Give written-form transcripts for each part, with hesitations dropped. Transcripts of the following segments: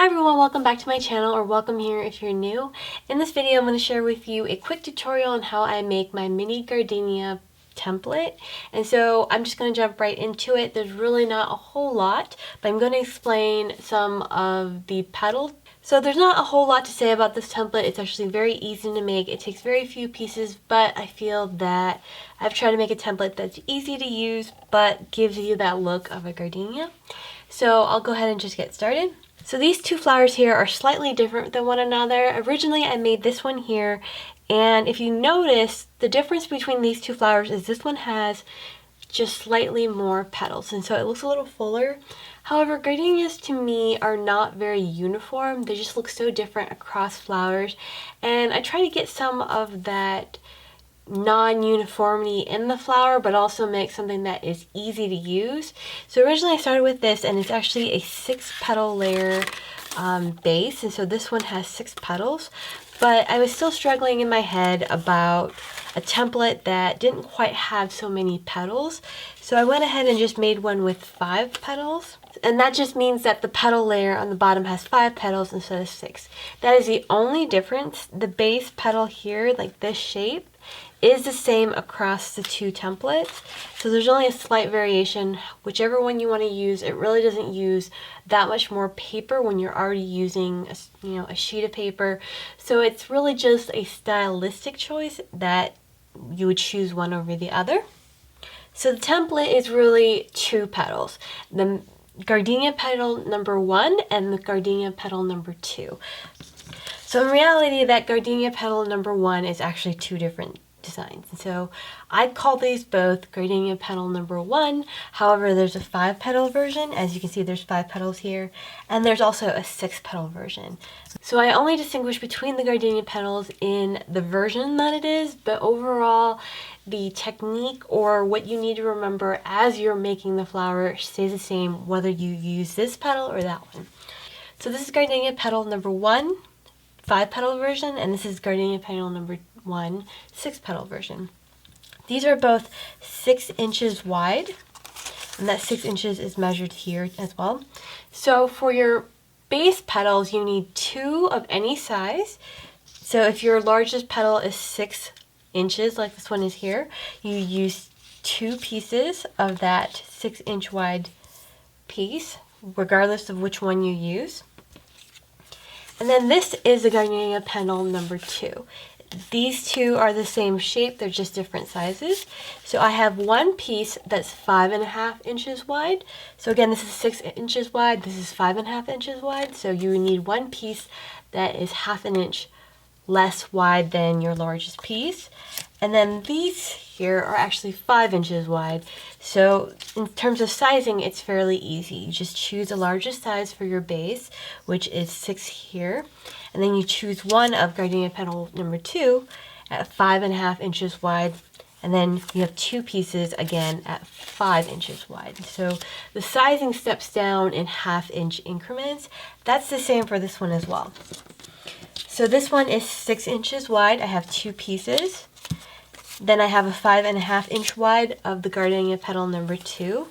Hi everyone, welcome back to my channel, or welcome here if you're new. In this video, I'm going to share with you a quick tutorial on how I make my mini gardenia template. And so I'm just going to jump right into it. There's really not a whole lot, but I'm going to explain some of the petals. So there's not a whole lot to say about this template. It's actually very easy to make. It takes very few pieces, but I feel that I've tried to make a template that's easy to use, but gives you that look of a gardenia. So I'll go ahead and just get started. So these two flowers here are slightly different than one another. Originally I made this one here, and if you notice, the difference between these two flowers is this one has just slightly more petals, and so it looks a little fuller. However, gardenias to me are not very uniform. They just look so different across flowers, and I try to get some of that non-uniformity in the flower, but also make something that is easy to use. So originally I started with this, and it's actually a 6-petal layer base, and so this one has 6 petals, but I was still struggling in my head about a template that didn't quite have so many petals. So I went ahead and just made one with 5 petals, and that just means that the petal layer on the bottom has 5 petals instead of 6. That is the only difference. The base petal here, like this shape, is the same across the two templates. So there's only a slight variation. Whichever one you want to use, it really doesn't use that much more paper when you're already using a sheet of paper. So it's really just a stylistic choice that you would choose one over the other. So the template is really 2 petals. The gardenia petal number 1 and the gardenia petal number 2. So in reality, that gardenia petal number 1 is actually 2 different designs. And so I'd call these both gardenia petal number 1. However, there's a 5-petal version. As you can see, there's 5 petals here, and there's also a 6-petal version. So I only distinguish between the gardenia petals in the version that it is, but overall the technique or what you need to remember as you're making the flower stays the same whether you use this petal or that one. So this is gardenia petal number 1, 5-petal version, and this is gardenia petal number 1, 6-petal version. These are both 6 inches wide, and that 6 inches is measured here as well. So for your base petals, you need 2 of any size. So if your largest petal is 6 inches, like this one is here, you use 2 pieces of that 6-inch wide piece, regardless of which one you use. And then this is the gardenia petal number 2. These two are the same shape, they're just different sizes. So I have one piece that's 5.5 inches wide. So again, this is 6 inches wide, this is 5.5 inches wide. So you need one piece that is 1/2 inch less wide than your largest piece. And then these here are actually 5 inches wide. So in terms of sizing, it's fairly easy. You just choose the largest size for your base, which is 6 here. And then you choose one of gardenia petal number 2 at 5.5 inches wide. And then you have 2 pieces again at 5 inches wide. So the sizing steps down in 1/2 inch increments. That's the same for this one as well. So this one is 6 inches wide. I have 2 pieces. Then I have a 5.5 inch wide of the gardenia petal number 2.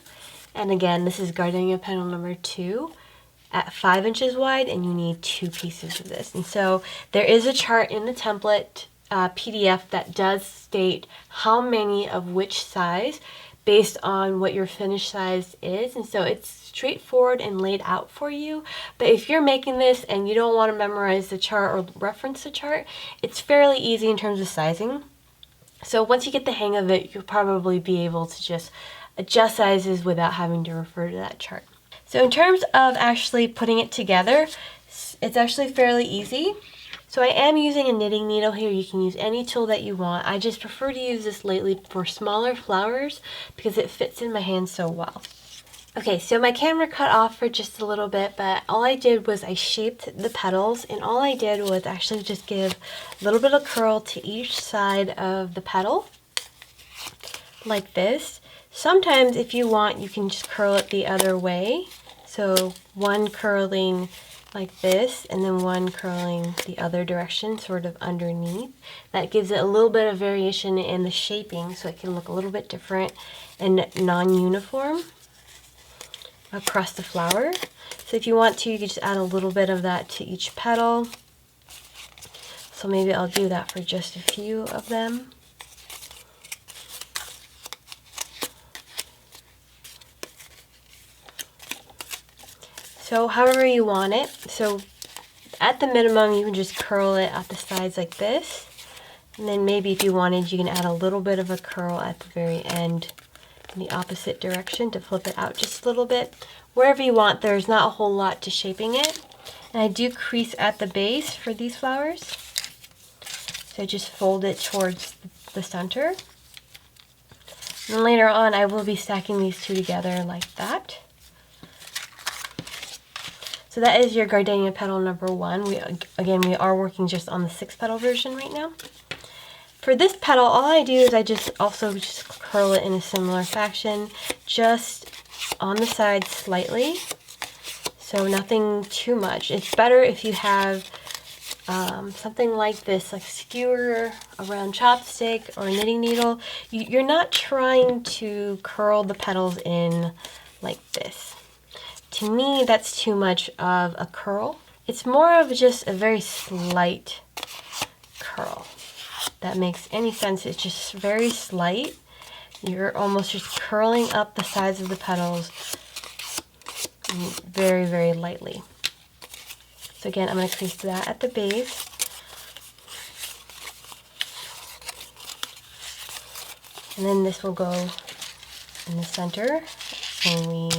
And again, this is gardenia petal number 2 at 5 inches wide, and you need 2 pieces of this. And so there is a chart in the template PDF that does state how many of which size based on what your finished size is. And so it's straightforward and laid out for you. But if you're making this and you don't want to memorize the chart or reference the chart, it's fairly easy in terms of sizing. So once you get the hang of it, you'll probably be able to just adjust sizes without having to refer to that chart. So in terms of actually putting it together, it's actually fairly easy. So I am using a knitting needle here. You can use any tool that you want. I just prefer to use this lately for smaller flowers because it fits in my hand so well. Okay, so my camera cut off for just a little bit, but all I did was I shaped the petals, and all I did was actually just give a little bit of curl to each side of the petal, like this. Sometimes if you want, you can just curl it the other way. So one curling like this, and then one curling the other direction, sort of underneath. That gives it a little bit of variation in the shaping, so it can look a little bit different and non-uniform. across the flower. So if you want to, you can just add a little bit of that to each petal. So maybe I'll do that for just a few of them. So however you want it. So at the minimum, you can just curl it at the sides like this. And then maybe if you wanted, you can add a little bit of a curl at the very end in the opposite direction to flip it out just a little bit. Wherever you want, there's not a whole lot to shaping it. And I do crease at the base for these flowers. So just fold it towards the center. And then later on, I will be stacking these two together like that. So that is your Gardenia petal number 1. Again, we are working just on the 6-petal version right now. For this petal, all I do is I just curl it in a similar fashion, just on the side slightly, so nothing too much. It's better if you have something like this, like skewer, a round chopstick, or a knitting needle. You're not trying to curl the petals in like this. To me, that's too much of a curl. It's more of just a very slight curl. That makes any sense. It's just very slight. You're almost just curling up the sides of the petals very, very lightly. So again, I'm going to crease that at the base. And then this will go in the center when we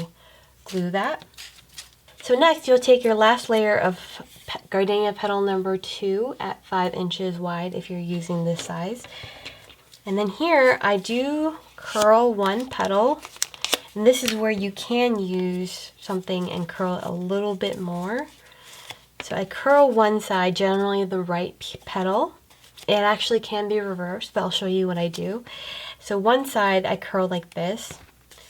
glue that. So next, you'll take your last layer of Gardenia petal number 2 at 5 inches wide if you're using this size. And then here I do curl one petal, and this is where you can use something and curl a little bit more. So I curl one side, generally the right petal. It actually can be reversed, but I'll show you what I do. So one side I curl like this.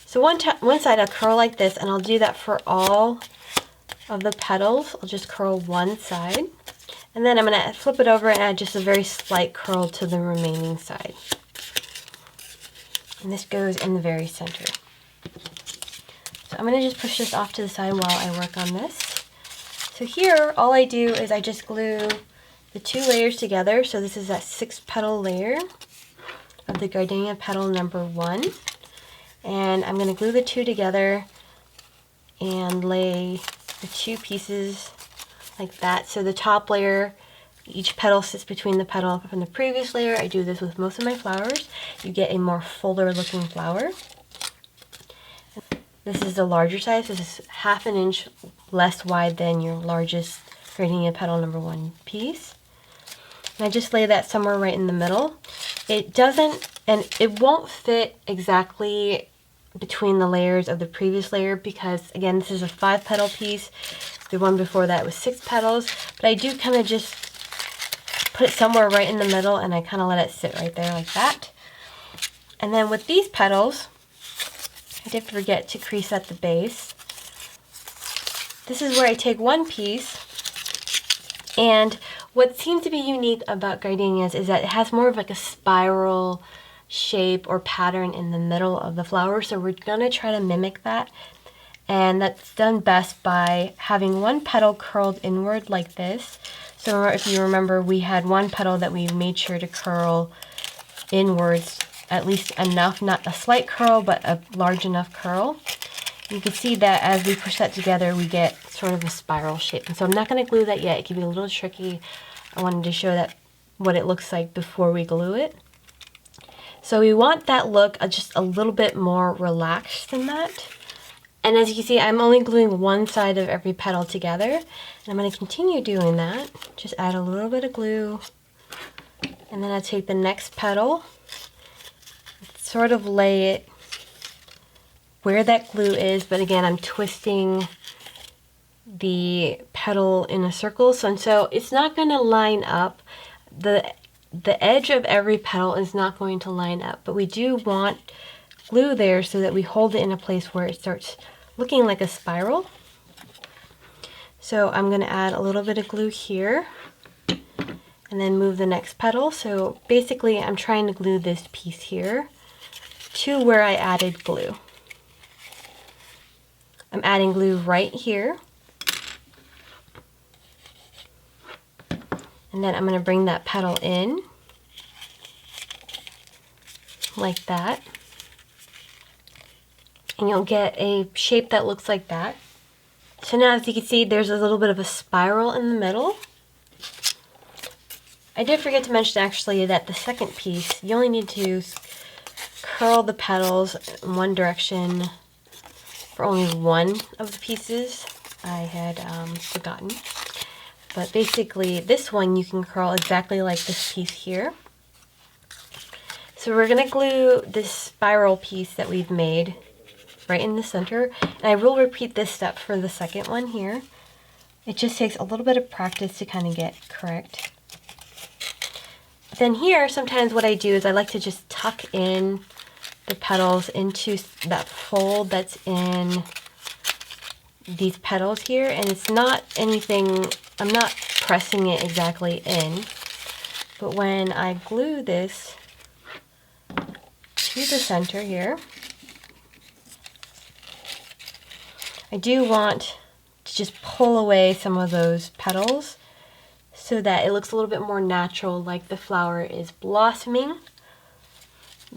So one side I'll curl like this, and I'll do that for all of the petals. I'll just curl one side, and then I'm going to flip it over and add just a very slight curl to the remaining side. And this goes in the very center. So I'm going to just push this off to the side while I work on this. So here, all I do is I just glue the 2 layers together. So this is that 6-petal layer of the Gardenia petal number 1. And I'm going to glue the 2 together and lay the 2 pieces like that. So the top layer, each petal sits between the petal from the previous layer. I do this with most of my flowers. You get a more fuller looking flower. This is the larger size. This is 1/2 inch less wide than your largest Gardenia petal number 1 piece. And I just lay that somewhere right in the middle. It doesn't, and it won't fit exactly between the layers of the previous layer because, again, this is a 5-petal piece. The one before that was 6 petals. But I do kind of just put it somewhere right in the middle, and I kind of let it sit right there like that. And then with these petals, I did forget to crease at the base. This is where I take one piece, and what seems to be unique about gardenias is that it has more of like a spiral shape or pattern in the middle of the flower, so we're going to try to mimic that. And that's done best by having one petal curled inward like this. So if you remember, we had one petal that we made sure to curl inwards, at least enough, not a slight curl, but a large enough curl. You can see that as we push that together, we get sort of a spiral shape. And so I'm not going to glue that yet. It can be a little tricky. I wanted to show that what it looks like before we glue it. So we want that look just a little bit more relaxed than that. And as you can see, I'm only gluing one side of every petal together. And I'm going to continue doing that. Just add a little bit of glue. And then I take the next petal, sort of lay it where that glue is. But again, I'm twisting the petal in a circle. So it's not going to line up. The edge of every petal is not going to line up. But we do want glue there so that we hold it in a place where it starts looking like a spiral. So I'm going to add a little bit of glue here and then move the next petal. So basically I'm trying to glue this piece here to where I added glue. I'm adding glue right here. And then I'm going to bring that petal in like that. And you'll get a shape that looks like that. So now, as you can see, there's a little bit of a spiral in the middle. I did forget to mention actually that the second piece, you only need to curl the petals in one direction for only one of the pieces. I had forgotten. But basically, this one you can curl exactly like this piece here. So we're going to glue this spiral piece that we've made right in the center. And I will repeat this step for the second one here. It just takes a little bit of practice to kind of get correct. Then here, sometimes what I do is I like to just tuck in the petals into that fold that's in these petals here. And it's not anything, I'm not pressing it exactly in. But when I glue this to the center here, I do want to just pull away some of those petals so that it looks a little bit more natural, like the flower is blossoming,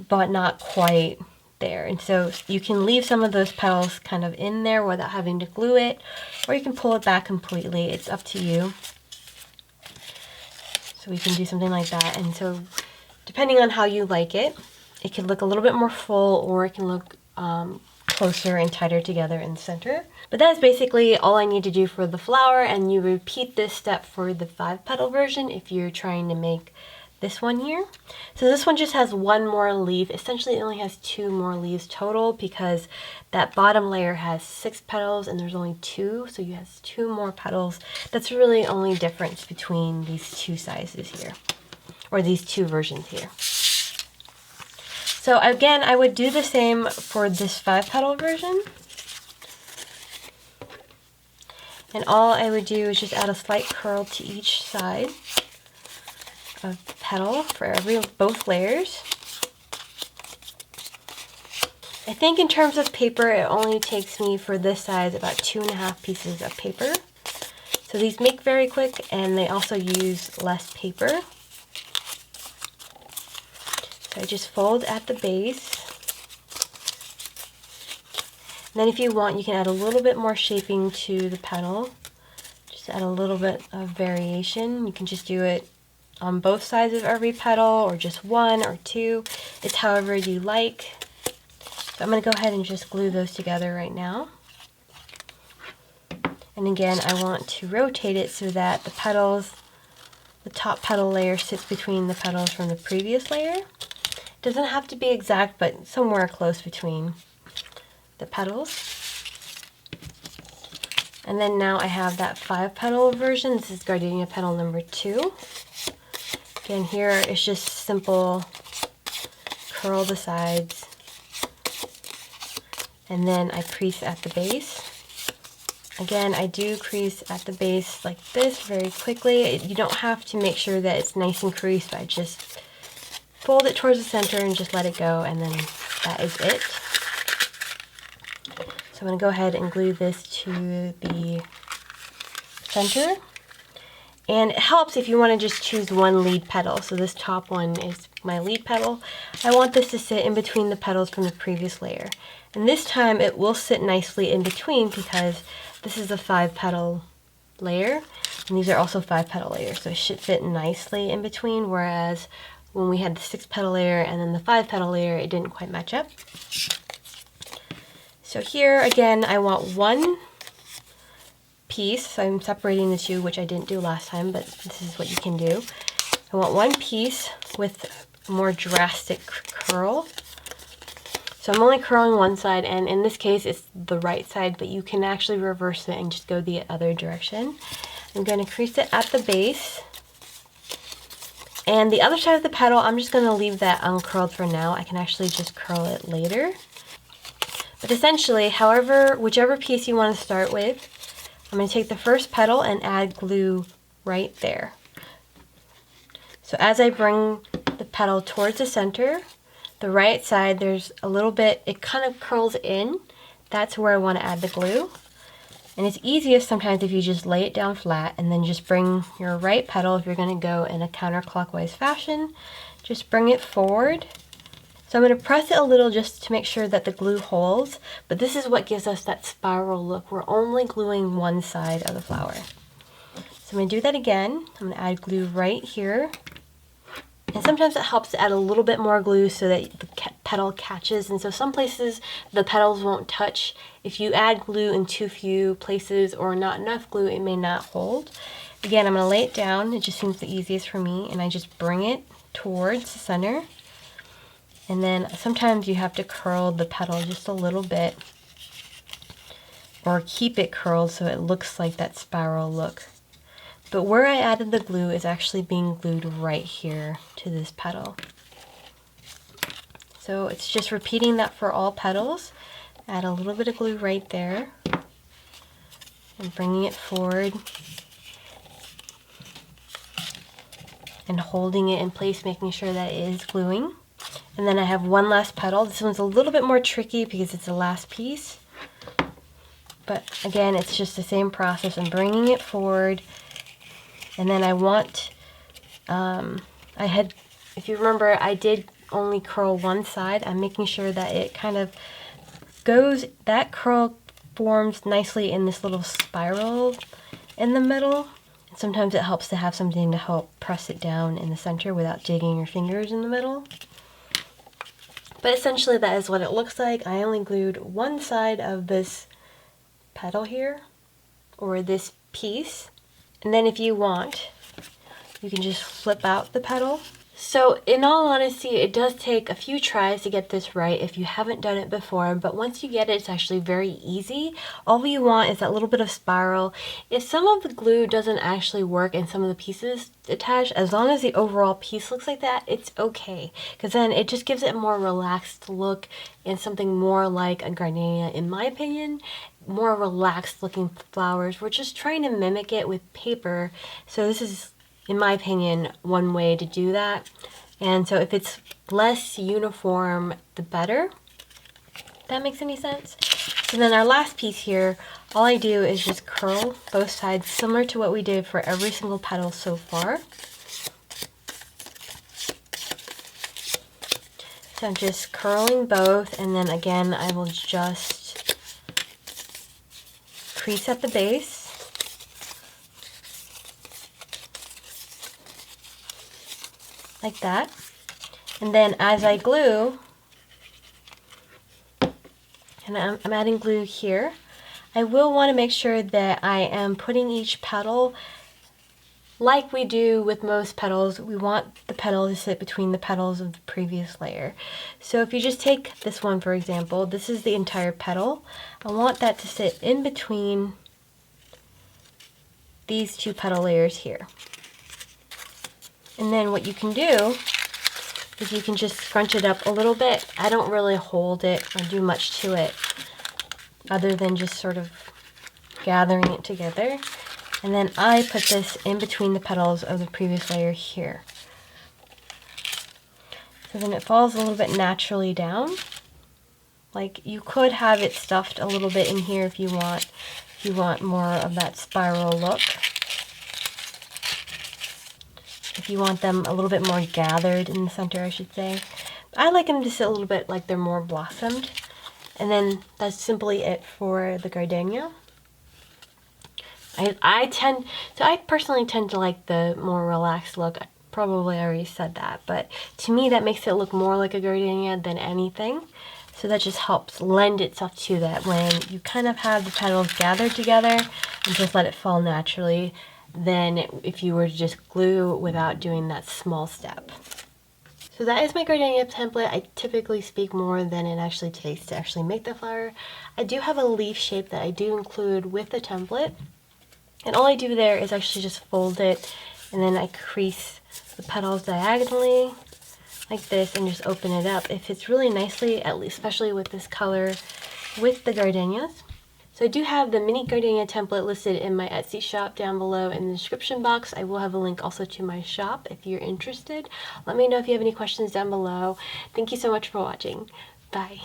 but not quite there. And so you can leave some of those petals kind of in there without having to glue it, or you can pull it back completely. It's up to you. So we can do something like that. And so depending on how you like it, it can look a little bit more full, or it can look closer and tighter together in the center. But that is basically all I need to do for the flower, and you repeat this step for the 5-petal version if you're trying to make this one here. So this one just has one more leaf. Essentially it only has 2 more leaves total because that bottom layer has 6 petals and there's only 2, so you have 2 more petals. That's really the only difference between these 2 sizes here, or these 2 versions here. So again, I would do the same for this 5-petal version. And all I would do is just add a slight curl to each side of the petal for both layers. I think in terms of paper, it only takes me for this size about 2.5 pieces of paper. So these make very quick, and they also use less paper. So I just fold at the base. And then if you want, you can add a little bit more shaping to the petal. Just add a little bit of variation. You can just do it on both sides of every petal, or just 1 or 2. It's however you like. So I'm going to go ahead and just glue those together right now. And again, I want to rotate it so that the petals, the top petal layer sits between the petals from the previous layer. It doesn't have to be exact, but somewhere close between the petals. And then now I have that 5-petal version. This is Gardenia petal number 2. Again, here it's just simple curl the sides, and then I crease at the base. Again, I do crease at the base like this very quickly. You don't have to make sure that it's nice and creased. I just fold it towards the center and just let it go, and then that is it. So I'm going to go ahead and glue this to the center. And it helps if you want to just choose one lead petal. So this top one is my lead petal. I want this to sit in between the petals from the previous layer. And this time it will sit nicely in between because this is a 5-petal layer. And these are also 5-petal layers. So it should fit nicely in between. Whereas when we had the 6-petal layer and then the 5-petal layer, it didn't quite match up. So here again, I want one piece. So I'm separating the 2, which I didn't do last time, but this is what you can do. I want one piece with a more drastic curl. So I'm only curling one side, and in this case it's the right side, but you can actually reverse it and just go the other direction. I'm going to crease it at the base. And the other side of the petal, I'm just going to leave that uncurled for now. I can actually just curl it later. But essentially, whichever piece you want to start with, I'm going to take the first petal and add glue right there. So as I bring the petal towards the center, the right side, there's a little bit, it kind of curls in. that's where I want to add the glue. And it's easiest sometimes if you just lay it down flat and then just bring your right petal, if you're going to go in a counterclockwise fashion, just bring it forward. So I'm going to press it a little just to make sure that the glue holds, but this is what gives us that spiral look. We're only gluing one side of the flower. So I'm going to do that again. I'm going to add glue right here. And sometimes it helps to add a little bit more glue so that the petal catches. And so some places the petals won't touch. If you add glue in too few places or not enough glue, it may not hold. Again, I'm going to lay it down. It just seems the easiest for me. And I just bring it towards the center. And then sometimes you have to curl the petal just a little bit. Or keep it curled so it looks like that spiral look. But where I added the glue is actually being glued right here to this petal. So it's just repeating that for all petals. Add a little bit of glue right there. And bringing it forward. And holding it in place, making sure that it is gluing. And then I have one last petal. This one's a little bit more tricky because it's the last piece. But again, it's just the same process. I'm bringing it forward. And then I want, if you remember, I did only curl one side. I'm making sure that it kind of goes, that curl forms nicely in this little spiral in the middle. And sometimes it helps to have something to help press it down in the center without digging your fingers in the middle. But essentially that is what it looks like. I only glued one side of this petal here, or this piece. And then if you want, you can just flip out the petal. So in all honesty, it does take a few tries to get this right if you haven't done it before, but once you get it, it's actually very easy. All you want is that little bit of spiral. If some of the glue doesn't actually work in some of the pieces attached, as long as the overall piece looks like that, it's okay. Because then it just gives it a more relaxed look and something more like a gardenia, in my opinion. More relaxed looking flowers. We're just trying to mimic it with paper. So this is, in my opinion, one way to do that. And so if it's less uniform, the better. If that makes any sense? So then our last piece here, all I do is just curl both sides, similar to what we did for every single petal so far. So I'm just curling both, and then again, I will just crease at the base. Like that. And then as I glue, and I'm adding glue here, I will want to make sure that I am putting each petal like we do with most petals. We want the petal to sit between the petals of the previous layer. So if you just take this one, for example, this is the entire petal. I want that to sit in between these two petal layers here. And then what you can do is you can just scrunch it up a little bit. I don't really hold it or do much to it other than just sort of gathering it together. And then I put this in between the petals of the previous layer here. So then it falls a little bit naturally down. Like, you could have it stuffed a little bit in here if you want more of that spiral look. If you want them a little bit more gathered in the center, I should say. I like them to sit a little bit like they're more blossomed. And then that's simply it for the gardenia. I personally tend to like the more relaxed look. I probably already said that, but to me that makes it look more like a gardenia than anything. So that just helps lend itself to that when you kind of have the petals gathered together and just let it fall naturally, than if you were to just glue without doing that small step. So that is my gardenia template. I typically speak more than it actually takes to actually make the flower. I do have a leaf shape that I do include with the template. And all I do there is actually just fold it, and then I crease the petals diagonally like this and just open it up. It fits really nicely, at least especially with this color with the gardenias. So I do have the mini gardenia template listed in my Etsy shop down below in the description box. I will have a link also to my shop if you're interested. Let me know if you have any questions down below. Thank you so much for watching. Bye.